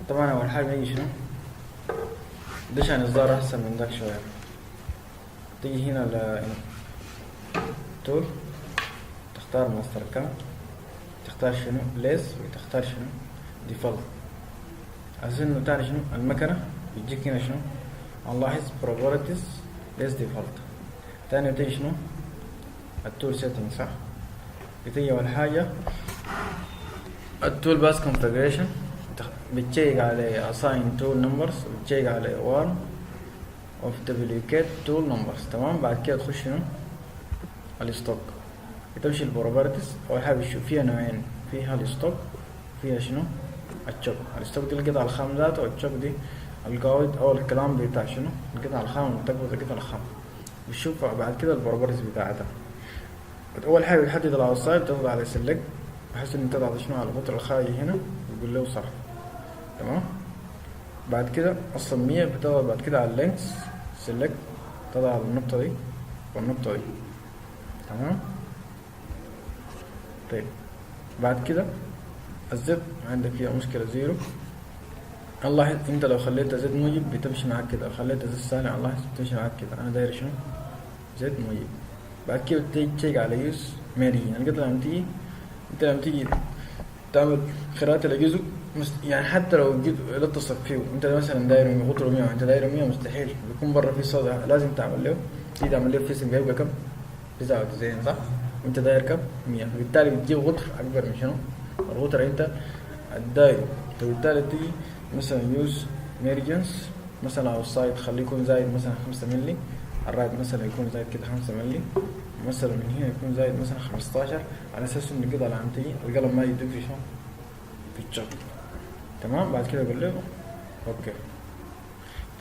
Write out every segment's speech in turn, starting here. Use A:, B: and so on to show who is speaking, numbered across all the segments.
A: طبعا اول حاجة نيجي شنو، ده عشان الظاهر احسن من ذاك شوية. تيجي هنا ل تول، تختار ماستر كام، تختار شنو ليس، وتختار شنو ديفولت. عشان انه تاني شنو المكنة يجيك هنا شنو، هنلاحظ properties ليس ديفولت. تاني بتيجي شنو التول سيتنج صح، بتيجي اول حاجة التول باس configuration، بتشيك على assign tool numbers، بتشيك على one of duplicate tool numbers. تمام، بعد كده تخش شنو الستوك، بتمشي البروبرتيز. اول حاجه بتشوف فيها نوعين، فيها الستوك، فيها شنو التشوك. الستوك دي القطع الخام ذاته، والتشوك دي القواعد او الكلام بتاع شنو القطع الخام المرتبطه بالقطع الخام. بتشوف بعد كده البروبرتيز بتاعتها. اول حاجه بتحدد الاوتسايد، تضغط على سيلكت بحيث ان تضغط شنو على القطر الخارجي هنا وتقول له صرف. تمام، بعد كده الصمية بتضغط بعد كده على اللينكس سيلكت، تضغط على النقطة دي والنقطة دي. تمام، طيب بعد كده الزد عندك فيها مشكلة زيرو. نلاحظ انت لو خليت زد موجب بتمشي معاك كده، لو خليت زد سالب نلاحظ بتمشي معاك كده. انا داير شنو زد موجب. بعد كده بتيجي تشيك على يوز ماري، يعني قبل لما تيجي انت لما تيجي تعمل قراءة الجزء يعني حتى لو جيت لا تصف فيه، انت مثلا داير غطره 100 وانت داير 100 مستحيل بيكون برا في صوت، لازم تعمل له تيجي تعمل له فيسنج هيبقى كم 99 صح، وانت داير كم 100، فبالتالي بتجيب غطر اكبر من شنو الغطر انت الداير. فبالتالي تيجي مثلا يوز ميرجنس مثلا او السايد خليه يكون زايد مثلا 5 مللي، الرايت مثلا يكون زايد كده 5 مللي، مثلا من هنا يكون زايد مثلا 15، على اساس ان القطعة اللي عم تيجي القلم ما يدق في شنو في الشغل. تمام، بعد كده اقول له اوكي.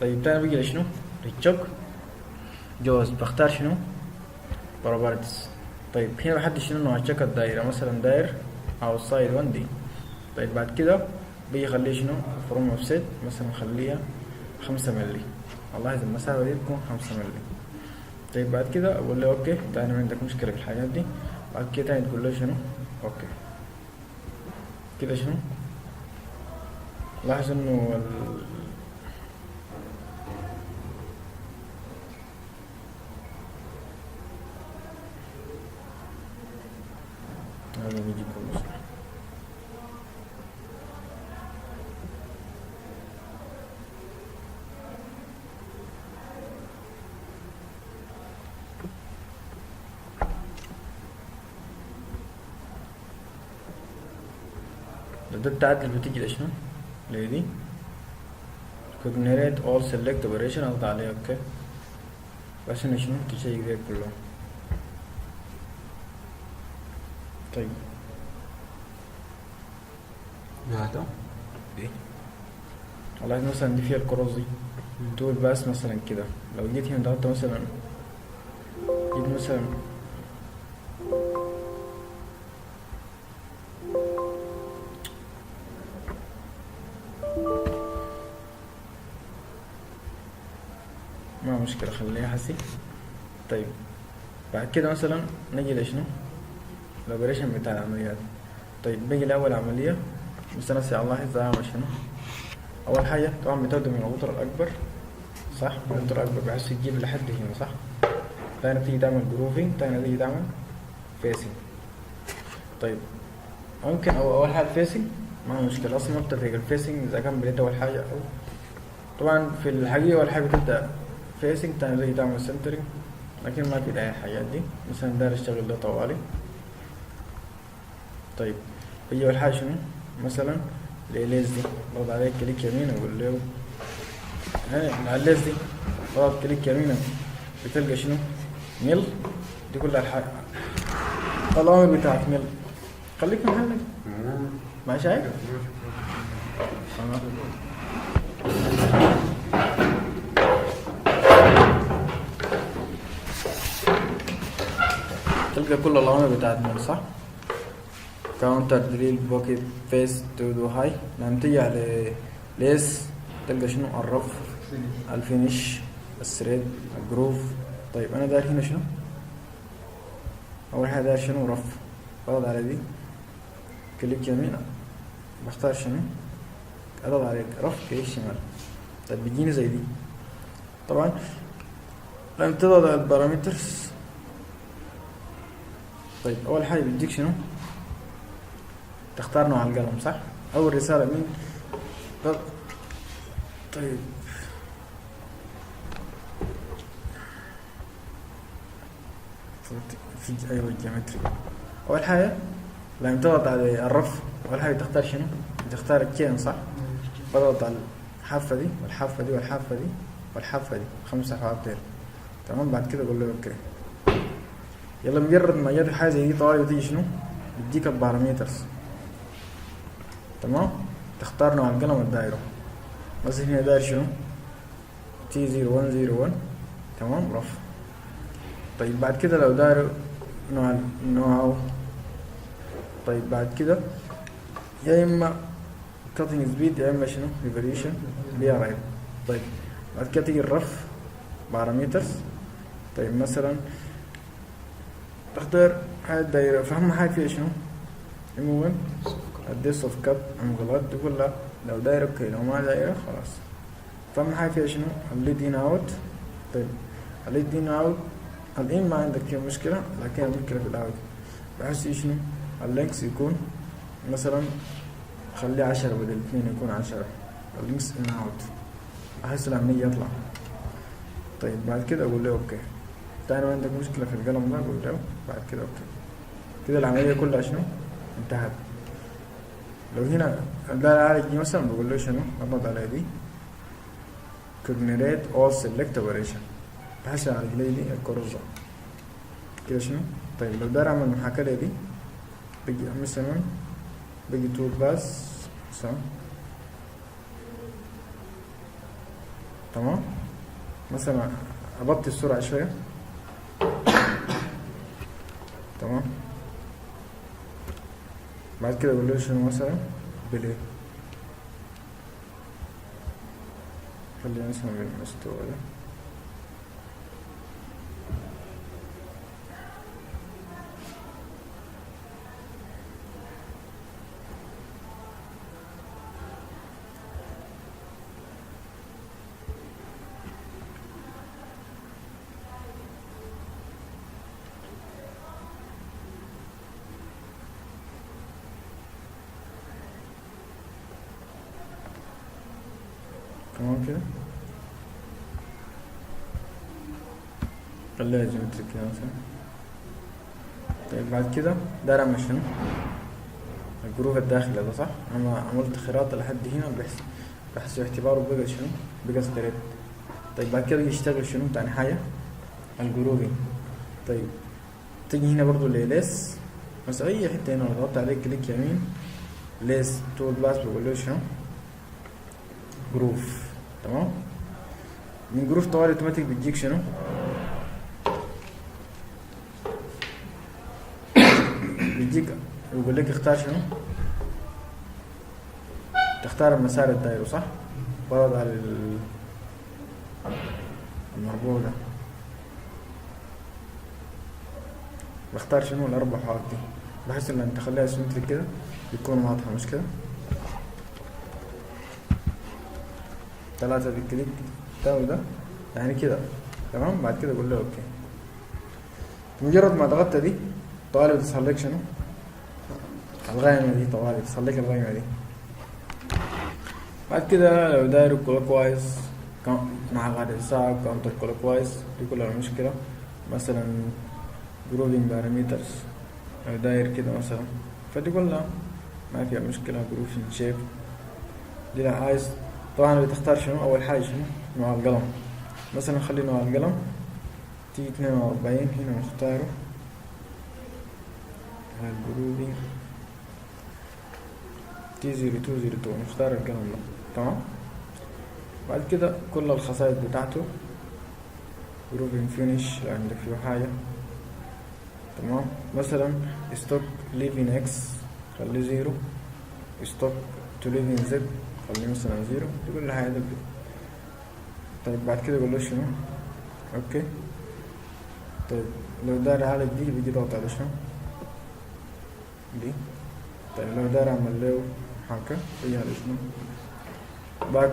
A: طيب تاني بيجي لشنو للتشوك جوز، بختار شنو بروبرتيز. طيب هنا بحدد شنو نوع التشوك الدايرة، مثلا داير اوتسايد 1 دي. طيب بعد كده بيجي خليه شنو فروم اوفست مثلا خليها 5 مللي، نلاحظ المسافة دي تكون 5 مللي. طيب بعد كده اقول له اوكي، تاني ما عندك مشكلة في الحاجات دي. بعد كده تاني تقول له شنو اوكي كده شنو. لاحظ انه هذا بيجي كويس. ده التعدل بتيجي لشنو لدي كوجنريت اول سيلكت اوبريشن، اضغط عليه اوكي بس انه شنو تشيك ذي كلهم. طيب
B: هذا
A: ايه والله مثلا دي فيها الكروز دي تقول بس مثلا كده لو جيت هنا ضغطت مثلا جيت مثلا ما مشكلة خليها حسي. طيب بعد كده مثلا نجي لشنو الاوبريشن بتاع العمليات. طيب بيجي لأول عملية مثلا نلاحظ اعمل شنو. أول حاجة طبعا بتبدأ من القطر الأكبر صح، من القطر الأكبر بحيث تجيب لحد هنا صح. تاني تيجي تعمل جروفينج، تاني تيجي تعمل فيسنج. طيب ممكن أول حاجة الفيسنج ما مشكلة أصلا ما بتفرق الفيسنج إذا كان بديت أول حاجة أو طبعا في الحقيقة أول حاجة بتبدأ فيسنج، تاني تيجي تعمل سنترينج، لكن ما في داعي الحاجات دي. مثلا داير اشتغل ده طوالي. طيب بيجي أول حاجة شنو مثلا الإليز دي بضغط عليه كليك يمين وأقول له هنا على الليز دي بضغط كليك يمين بتلقى شنو ميل، دي كلها الحاجة الأوامر بتاعت ميل. خليك محلك ما شايف تلقى كل الأوامر بتاعت ميل صح. كاونتر دريل بوكيت فيس تو دو هاي. لما تيجي على ليس تلقى شنو الرف الفينش الثريد الجروف. طيب انا داير هنا شنو اول حاجه داير شنو رف، بضغط على دي كليك يمين بختار شنو اضغط على رف كليك شمال. طيب بيجيني زي دي. طبعا لما تضغط على البارامترز، طيب اول حاجه بيديك شنو؟ تختار نوع القلم صح؟ اول رساله مين؟ طيب في ايوه الجيومتري. اول حاجه لما تضغط على الرف اول حاجه تختار شنو؟ تختار التشين صح؟ بضغط على الحافه دي والحافه دي والحافه دي والحافه دي 5 حروف ديل. تمام. بعد كده اقول له اوكي. يلا مجرد ما جت حاجه زي دي طوالي بتيجي شنو؟ بتديك البارامترز. تمام. تختار نوع القلم والدايره. مثلا هنا داير شنو؟ T0101. تمام. رف. طيب بعد كده لو داير نوعه، طيب بعد كده يا اما cutting speed يا اما شنو؟ revolution BRI. طيب بعد كده تيجي الرف بارامترز. طيب مثلا تختار هاي الدايرة، فأهم حاجة فيها شنو؟ عموما الديس اوف كات انغلط تقول لا لو دايرة اوكي، لو ما دايرة خلاص. فأهم حاجة فيها شنو؟ الليد ان اوت. طيب الليد ان اوت الان ما عندك فيها مشكلة، لكن المشكلة في الاوت. بحس شنو؟ اللينكس يكون مثلا خليه 10 بدل 2 يكون 10. اللينكس ان اوت احس لما يجي يطلع. طيب بعد كده اقول له اوكي. تاني ما عندك مشكلة في القلم ده اقول له بعد كده اوكي. كده العملية كلها شنو؟ انتهت. لو هنا ده العالج دي مثلا بقول له شنو؟ اضغط على دي كورنريت all select operation بحيث على رجلي دي الكروزة كده شنو؟ طيب لو داير اعمل محاكاة دي بيجي مثلا بيجي تول باس مثلا. تمام. مثلا ابطي السرعة شوية. تمام. بعد كده اقول له شنو مثلا بلي. خلينا نسمع بالمستوى ده. تمام كده. خليها جيومتري كده مثلا. طيب بعد كده داير اعمل شنو؟ الجروف الداخلي ده صح؟ انا عملت خراطة لحد هنا بحسب اعتباره بقى شنو؟ بقى ستريت. طيب بعد كده يشتغل شنو؟ تاني حاجة الجروفي. طيب تيجي هنا برضو ليس بس اي حتة هنا ضغطت عليه كليك يمين ليس تول باس بقول له شنو؟ جروف. تمام. من جروف طوالي اوتوماتيك بتجيك شنو؟ بيجيك يقول لك اختار شنو؟ تختار المسار الدايره صح؟ بضغط على المربوع ده بختار شنو؟ الاربع حروف دي بحيث ان انت تخليها سيمتري كده يكون واضحه مش كده؟ 3 بالكليك ده وده يعني كده. تمام. بعد كده اقول له اوكي. مجرد ما ضغطت دي طوالي بتظهر لك شنو؟ الغايمة دي طوالي بتظهر لك الغايمة دي. بعد كده لو داير كلوك وايز مع غير الساعة كاونتر كلوك وايز دي كلها مشكلة. مثلا جروفينج بارامترز لو داير كده مثلا فدي كلها ما فيها مشكلة. جروفينج شيب دي لا عايز طبعا بتختار شنو؟ أول حاجة شنو؟ نوع القلم. مثلا خلي نوع القلم T42 هنا نختاره الجروفينج T0202 نختار القلم ده. تمام. بعد كده كل الخصائص بتاعته جروفينج فينيش لو عندك فيه حاجة. تمام. مثلا ستوك ليفين اكس خليه 0 ستوك تو ليفين زد خليه مثلا 0 دي كل حاجة ده. طيب بعد كده اقول له شنو؟ اوكي. طيب لو داير اعالج دي بيجي ضغط على شنو؟ دي. طيب لو داير اعمل له حركة بيجي على شنو؟ باك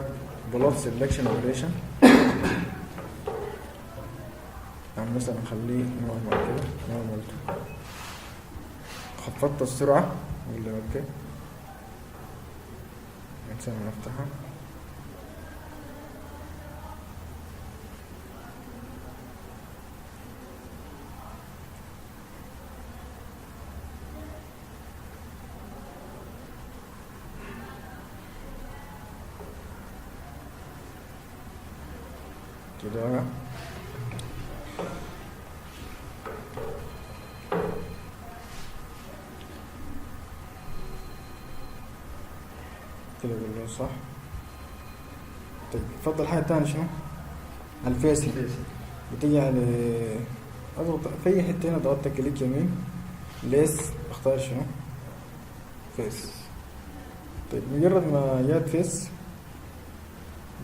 A: بلوت سيلكشن اوبريشن، يعني مثلا نخليه نورمال كده، نورمال 2. خفضت السرعة اقول له اوكي، مثلا نفتحها كده. كده بقول صح. طيب اتفضل. حاجة تانية شنو؟ على الفيس بتيجي على اضغط في اي حتة هنا، ضغطت كليك يمين ليس، اختار شنو؟ فيس. طيب مجرد ما جات فيس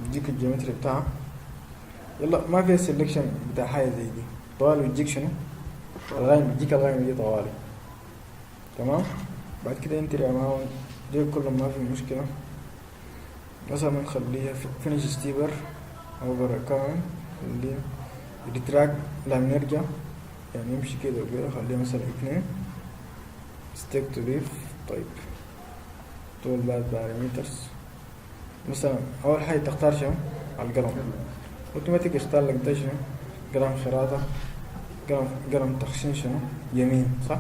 A: بيجيك الجيومتري بتاعها. يلا ما في سيلكشن بتاع حاجة زي دي، طوالي بيجيك شنو؟ الغايم، بيجيك الغايم دي طوالي. تمام. بعد كده انتري اماونت دي كلهم ما في مشكلة. مثلا نخليها فينيش ستيبر اوفر اكاونت، اللي ريتراك لما نرجع يعني يمشي كده وكده، خليها مثلا 2 ستيك تو ليف. طيب طول بعد بارامترز مثلا اول حاجة تختار شنو؟ على القلم اوتوماتيك يختار لك ده شنو؟ قلم خراطة، قلم تخشين شنو؟ يمين، صح؟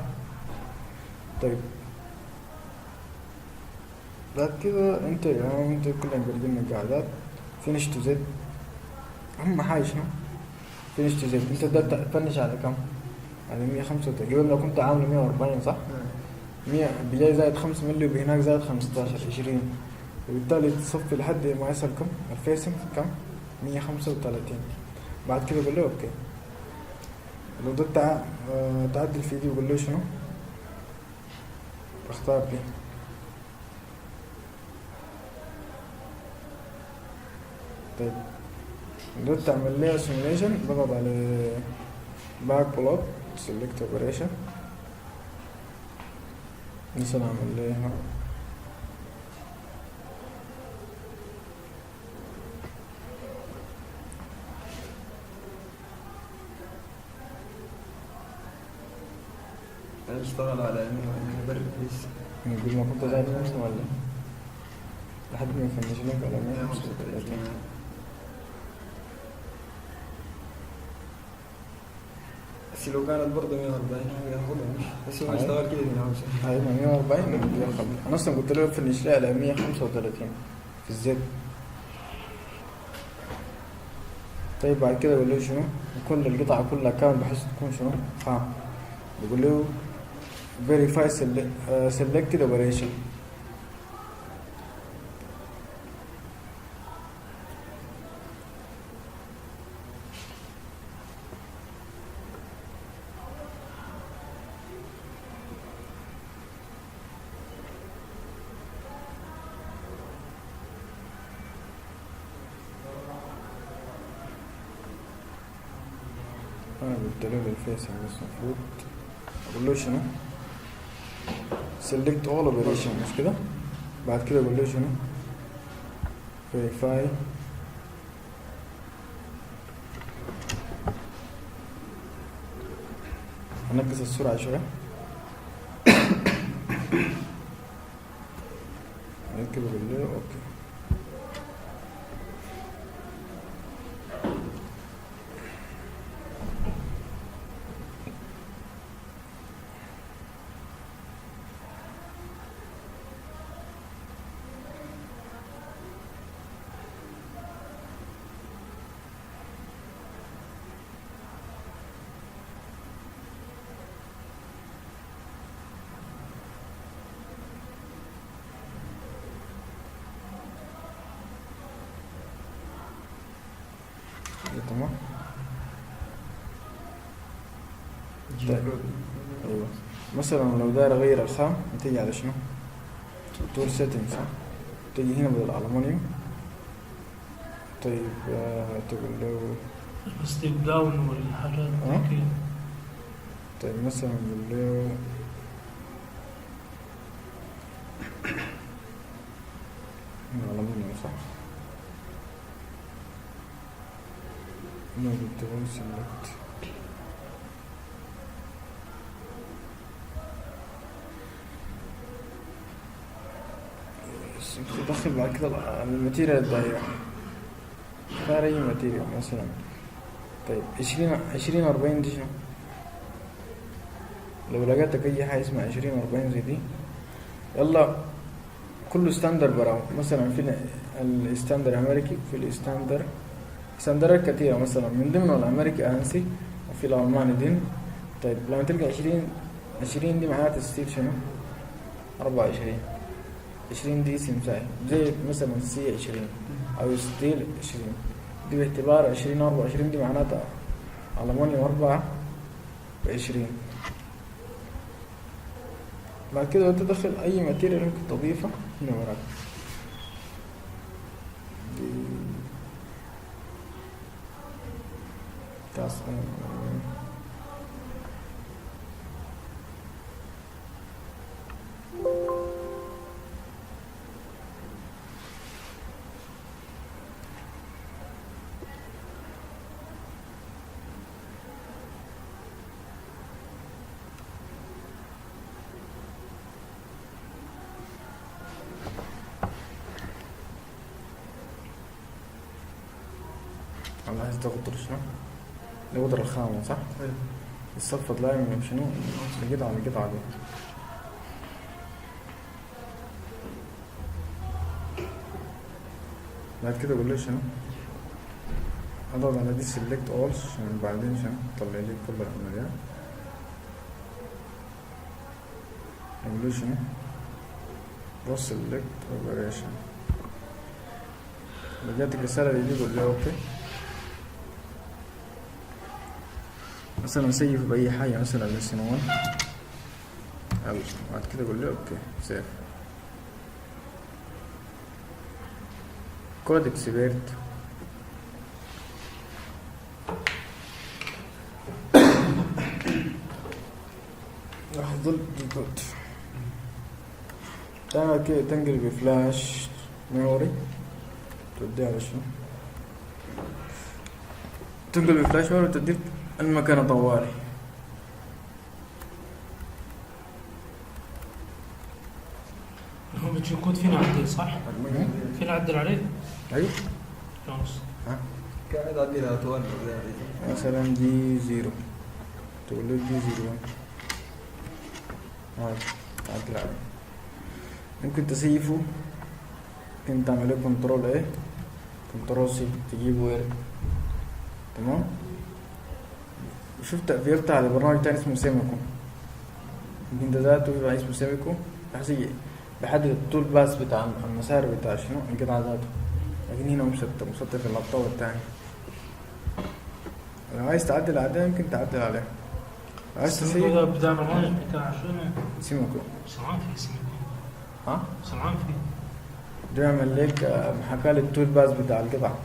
A: طيب بعد كده انت يعني انت كلهم بيرجمنا قاعدات. فينش تو زد اهم حاجة شنو؟ فينش تو زد. انت بدأت تفنش على كم؟ على 105 تقريبا. لو كنت عامله 140 صح؟ 100 بجاي زائد 5 ملي وبهناك زائد 15 20، وبالتالي تصفي لحد ما يصل كم؟ الفيسنج كم؟ 135. بعد كده بقول له اوكي. لو ده تعدل في دي وقول له شنو؟ اختار دي. طيب لو تعمل لي سيميليشن بضغط على باك بلوت سيلكت اوبريشن، مثلا اعمل لي هنا
B: اشتغل على انه يبرد بس
A: نقول ما كنت زائد 5 ولا لحد ما يفنش لك على 135.
B: بس لو كانت برضه 140 هياخدها، بس هو اشتغل كده من عاوزة.
A: ايوه 140 انا اصلا قلت له فنش لي على 135 في الزد. طيب بعد كده بقول له شنو؟ كل القطعة كلها كامل بحيث تكون شنو؟ خام. بقول له verify selected operation. انا قلت له بالفيس بس المفروض اقول له شنو؟ select all operation مش كده؟ بعد كده اقول له شنو؟ verify انقص السرعة شوية. بعد كده اقول له اوكي. تمام. ايوه مثلا لو داير اغير الخام تيجي على شنو؟ تول سيتنج صح؟ تيجي هنا بدل الالومنيوم. طيب تقول له
C: ستيب داون والحاجات كده.
A: طيب مثلا نقول له الالومنيوم صح؟ ما بتقول select. بس تدخل بعد كده الماتيريال الضايع، اختار اي ماتيريال مثلا. طيب 20 40 دي شنو؟ لو لقيتك اي حاجه اسمها 20 40 زي دي، يلا كله ستاندر براو. مثلا في الستاندر الامريكي، في ستاندرات كثيره، مثلا من ضمنهم الامريكي انسي، وفي الالماني دين. طيب لما تلقى 20 دي معناتها ستيل شنو؟ 24 دي سمساي، زي مثلا سي 20 او ستيل 20 دي باعتبار 24 دي معناتها ألمانيا 24. بعد كده تدخل أي ماتيريال ممكن تضيفها هنا وراك. دي كاس الله عايز تقدر شنو؟ القدرة الخامة صح؟ الصف دايما شنو؟ القطعة دي بعد كده اقول له شنو؟ اضغط على دي select all عشان بعدين شنو؟ طلع لي كل العمليات. اقول له شنو؟ بص select operation. لو جاتك رسالة دي قول له اوكي. مثلا سيف بأي حاجة، مثلا للسنوات، يلا بعد كده قول له اوكي سيف. كود اكسبيرت راح يضل الكود. تعمل كده تنقل بفلاش ميموري، توديه على شنو؟ تنقل بفلاش ميموري وتوديه المكان طوالي.
C: هو بتشوف كود فينا عدل صح؟ فينا عدل عليه؟
A: ايوه
C: خلاص.
B: قاعد أعدلها توالي
A: مثلا دي 0 تقول له دي 0 هذا تعدل عليه. ممكن تسيفه، ممكن تعمل له كنترول ايه، كنترول سي، تجيبه وير. تمام. شفت بيفتح على برنامج تاني اسمه سيميكو، يمكن ده ذاته يبقى اسمه سيميكو، بحيث بحدد الطول باس بتاع المسار بتاع شنو القطعة ذاته. لكن هنا مسطر في اللابتوب التاني. لو عايز تعدل عليه ممكن تعدل عليه. عايز تسيب
C: هذا بتاع برنامج بتاع شنو؟
A: سيميكو.
C: سمعان في سميكو.
A: ها؟
C: سمعان في.
A: ده يعمل لك محاكاة للطول باس بتاع القطعة.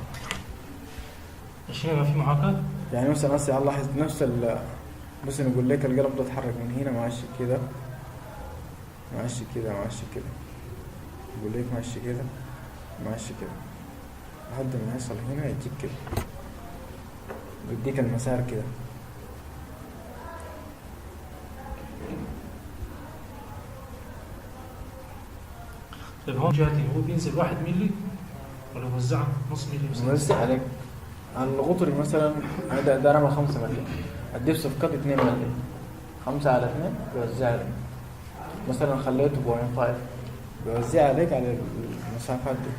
C: الشيء ما في محاكاة؟
A: يعني مثلا هسه الاحظ نفس بس نقول لك القلم ده اتحرك من هنا ماشي كده ماشي كده ماشي كده، يقول لك ماشي كده ماشي كده لحد ما يوصل هنا يجيك كده، يديك المسار كده.
C: طيب هون جهتي هو بينزل 1 ملي ولا يوزعها نص ملي؟
A: موزع عليك الغطري مثلا ده رمى 5 ملي، الدبس في قط 2 ملي، 5 على 2 بيوزع عليك. مثلا خليته 0.5 بيوزع عليك على المسافات دي.